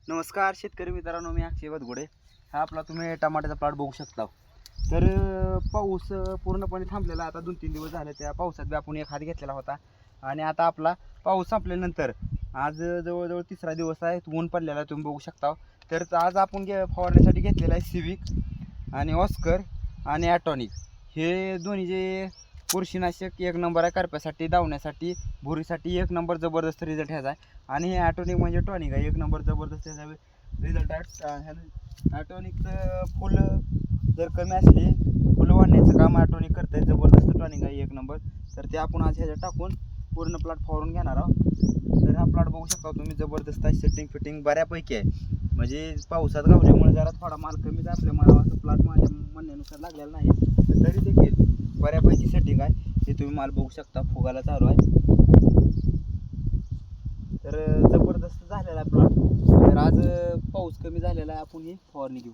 नमस्कार शेतकरी मित्रांनो, मी अक्षय बदगुडे. हा आपला तुम्ही टमाट्याचा प्लॉट बघू शकता. तर पाऊस पूर्णपणे थांबलेला. आता 2-3 दिवस झाले. त्या पावसात बी आपण एक हात घेतलेला होता आणि आता आपला पाऊस संपल्यानंतर आज जवळजवळ तिसरा दिवस आहे. ऊन पडलेला आहे, तुम्ही बघू शकता. तर आज आपण फवारण्यासाठी घेतलेला आहे सिविक आणि ऑस्कर आणि ॲटॉनिक. हे दोन्ही जे बुरशीनाशक एक नंबर आहे. करप्यासाठी, धावण्यासाठी, भुरीसाठी एक नंबर जबरदस्त रिझल्ट ह्याचा आहे. आणि हे ॲटॉनिक म्हणजे टॉनिक आहे, एक नंबर जबरदस्त ह्याचा रिझल्ट आहे. ॲटॉनिकचं फुलं जर कमी असली, फुलं वाढण्याचं काम ॲटॉनिक करतं. जबरदस्त टॉनिक आहे, एक नंबर. तर ते आपण आज ह्याच्यात टाकून पूर्ण प्लॉट फवारून घेणार आहोत. तर हा प्लॉट बघू शकता तुम्ही, जबरदस्त आहे. सेटिंग फिटिंग बऱ्यापैकी आहे. म्हणजे पावसात गावल्यामुळे जरा थोडा माल कमीच आपल्या मला असं प्लॉट माझ्या म्हणण्यानुसार लागलेला नाही, तर तरी देखील बऱ्यापैकी सेटिंग आहे. हे तुम्ही माल बघू शकता, फुगायला चालू आहे. तर जबरदस्त झालेला आहे प्लॉट. तर आज पाऊस कमी झालेला आहे, आपण ही फवारणी घेऊ.